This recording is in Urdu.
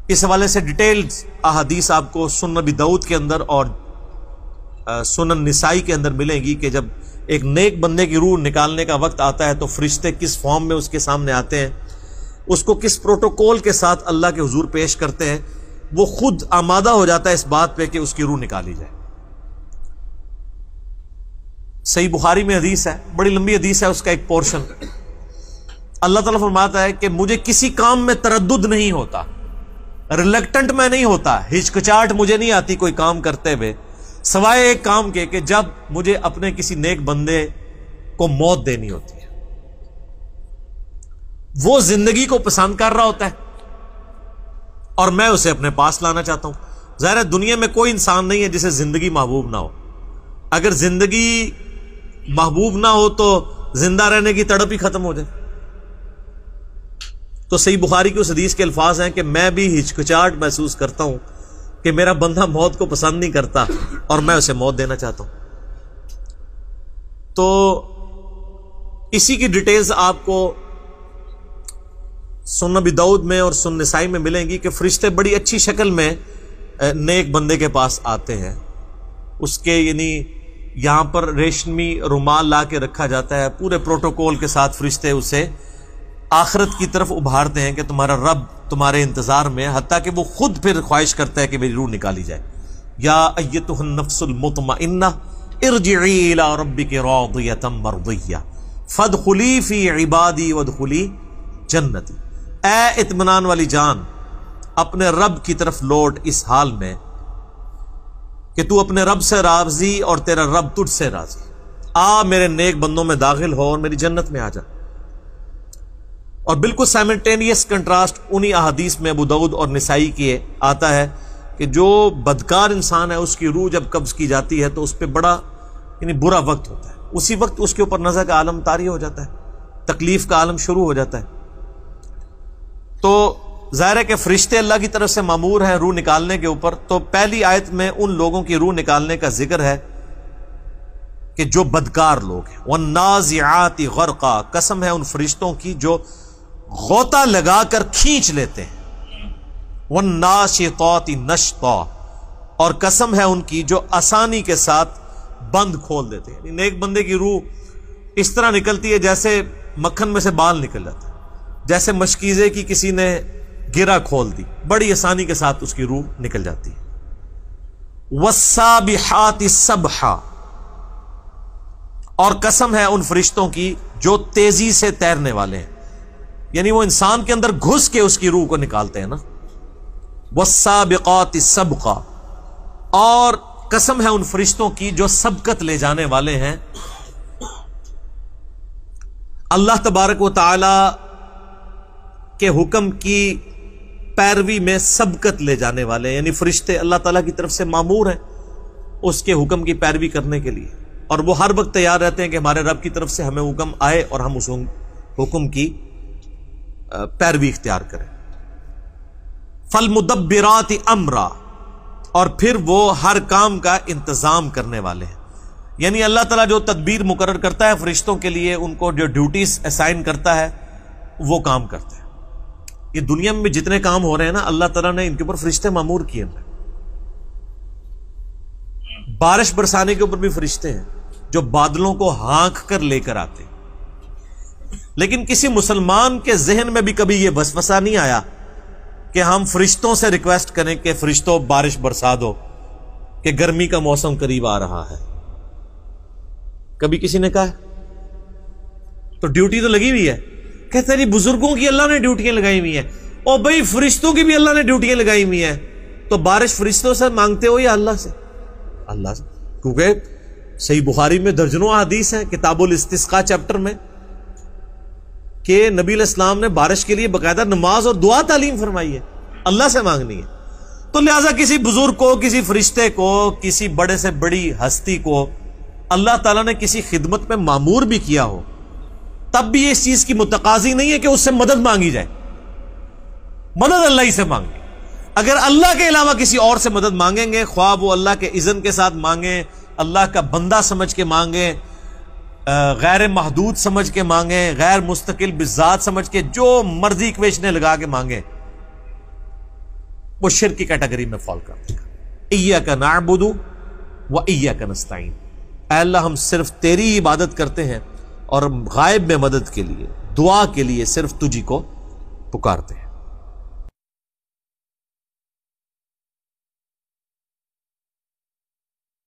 اس حوالے سے ڈیٹیلز احادیث آپ کو سنن نبی داؤد کے اندر اور سنن نسائی کے اندر ملیں گی کہ جب ایک نیک بندے کی روح نکالنے کا وقت آتا ہے تو فرشتے کس فارم میں اس کے سامنے آتے ہیں، اس کو کس پروٹوکول کے ساتھ اللہ کے حضور پیش کرتے ہیں، وہ خود آمادہ ہو جاتا ہے اس بات پہ کہ اس کی روح نکالی جائے۔ صحیح بخاری میں حدیث ہے، بڑی لمبی حدیث ہے، اس کا ایک پورشن اللہ تعالیٰ فرماتا ہے کہ مجھے کسی کام میں تردد نہیں ہوتا، ریلیکٹنٹ میں نہیں ہوتا، ہچکچاہٹ مجھے نہیں آتی کوئی کام کرتے ہوئے، سوائے ایک کام کے کہ جب مجھے اپنے کسی نیک بندے کو موت دینی ہوتی ہے، وہ زندگی کو پسند کر رہا ہوتا ہے اور میں اسے اپنے پاس لانا چاہتا ہوں۔ ظاہر ہے دنیا میں کوئی انسان نہیں ہے جسے زندگی محبوب نہ ہو، اگر زندگی محبوب نہ ہو تو زندہ رہنے کی تڑپ ہی ختم ہو جائے۔ تو صحیح بخاری کی اس حدیث کے الفاظ ہیں کہ میں بھی ہچکچاہٹ محسوس کرتا ہوں کہ میرا بندہ موت کو پسند نہیں کرتا اور میں اسے موت دینا چاہتا ہوں۔ تو اسی کی ڈیٹیلز آپ کو سنن نبی داؤد میں اور سنن نسائی میں ملیں گی کہ فرشتے بڑی اچھی شکل میں نیک بندے کے پاس آتے ہیں، اس کے یعنی یہاں پر ریشمی رومال لا کے رکھا جاتا ہے، پورے پروٹوکول کے ساتھ فرشتے اسے آخرت کی طرف ابھارتے ہیں کہ تمہارا رب تمہارے انتظار میں، حتیٰ کہ وہ خود پھر خواہش کرتا ہے کہ میری روح نکالی جائے۔ یا ایتھا النفس المطمئنہ ارجعی الی ربک راضیۃ مرضیہ فادخلی فی عبادی وادخلی جنتی، اے اطمینان والی جان اپنے رب کی طرف لوٹ اس حال میں کہ تو اپنے رب سے راضی اور تیرا رب تجھ سے راضی، آ میرے نیک بندوں میں داخل ہو اور میری جنت میں آ جا۔ اور بالکل سائملٹینیس کنٹراسٹ انہی احادیث میں ابو داؤد اور نسائی کے آتا ہے کہ جو بدکار انسان ہے اس کی روح جب قبض کی جاتی ہے تو اس پہ بڑا یعنی برا وقت ہوتا ہے، اسی وقت اس کے اوپر نزع کا عالم طاری ہو جاتا ہے، تکلیف کا عالم شروع ہو جاتا ہے۔ تو ظاہر ہے کہ فرشتے اللہ کی طرف سے مامور ہیں روح نکالنے کے اوپر، تو پہلی آیت میں ان لوگوں کی روح نکالنے کا ذکر ہے کہ جو بدکار لوگ ہیں۔ وَالنَّازِعَاتِ غَرْقًا، قسم ہے ان فرشتوں کی جو غوطہ لگا کر کھینچ لیتے ہیں۔ وَالنَّاشِطَاتِ نَشْطًا، اور قسم ہے ان کی جو آسانی کے ساتھ بند کھول دیتے ہیں۔ یعنی ایک بندے کی روح اس طرح نکلتی ہے جیسے مکھن میں سے بال نکل جاتا ہے، جیسے مشکیزے کی کسی نے گرہ کھول دی، بڑی آسانی کے ساتھ اس کی روح نکل جاتی ہے۔ وَالسَّابِحَاتِ سَبْحًا، اور قسم ہے ان فرشتوں کی جو تیزی سے تیرنے والے ہیں، یعنی وہ انسان کے اندر گھس کے اس کی روح کو نکالتے ہیں نا۔ وَالسَّابِقَاتِ سَبْقًا، اور قسم ہے ان فرشتوں کی جو سبقت لے جانے والے ہیں، اللہ تبارک و تعالی کے حکم کی پیروی میں سبقت لے جانے والے ہیں، یعنی فرشتے اللہ تعالیٰ کی طرف سے مامور ہیں اس کے حکم کی پیروی کرنے کے لیے، اور وہ ہر وقت تیار رہتے ہیں کہ ہمارے رب کی طرف سے ہمیں حکم آئے اور ہم اس حکم کی پیروی اختیار کریں۔ فالمدبرات امرا، اور پھر وہ ہر کام کا انتظام کرنے والے ہیں، یعنی اللہ تعالیٰ جو تدبیر مقرر کرتا ہے فرشتوں کے لیے، ان کو جو ڈیوٹیز اسائن کرتا ہے وہ کام کرتا ہے۔ یہ دنیا میں جتنے کام ہو رہے ہیں نا، اللہ تعالیٰ نے ان کے اوپر فرشتے مامور کیے ہیں۔ بارش برسانے کے اوپر بھی فرشتے ہیں جو بادلوں کو ہانک کر لے کر آتے ہیں، لیکن کسی مسلمان کے ذہن میں بھی کبھی یہ وسوسہ نہیں آیا کہ ہم فرشتوں سے ریکویسٹ کریں کہ فرشتوں بارش برسا دو کہ گرمی کا موسم قریب آ رہا ہے۔ کبھی کسی نے کہا ہے؟ تو ڈیوٹی تو لگی ہوئی ہے، کہتے ہیں جی بزرگوں کی اللہ نے ڈیوٹیاں لگائی ہوئی ہیں، اور بھائی فرشتوں کی بھی اللہ نے ڈیوٹیاں لگائی ہوئی ہیں، تو بارش فرشتوں سے مانگتے ہو یا اللہ سے؟ اللہ سے، کیونکہ صحیح بخاری میں درجنوں حدیث ہیں کتاب الاستسقاء چیپٹر میں کہ نبی علیہ السلام نے بارش کے لیے باقاعدہ نماز اور دعا تعلیم فرمائی ہے، اللہ سے مانگنی ہے۔ تو لہٰذا کسی بزرگ کو، کسی فرشتے کو، کسی بڑے سے بڑی ہستی کو اللہ تعالیٰ نے کسی خدمت میں مامور بھی کیا ہو، تب بھی اس چیز کی متقاضی نہیں ہے کہ اس سے مدد مانگی جائے، مدد اللہ ہی سے مانگے۔ اگر اللہ کے علاوہ کسی اور سے مدد مانگیں گے، خواہ وہ اللہ کے اذن کے ساتھ مانگیں، اللہ کا بندہ سمجھ کے مانگیں، غیر محدود سمجھ کے مانگیں، غیر مستقل بذات سمجھ کے جو مرضی اکویشنیں لگا کے مانگیں، وہ شرک کی کیٹیگری میں فال کر دے گا. ایاک نعبد و ایاک نستعین، اے اللہ ہم صرف تیری عبادت کرتے ہیں اور غائب میں مدد کے لیے، دعا کے لیے صرف تجھی کو پکارتے ہیں.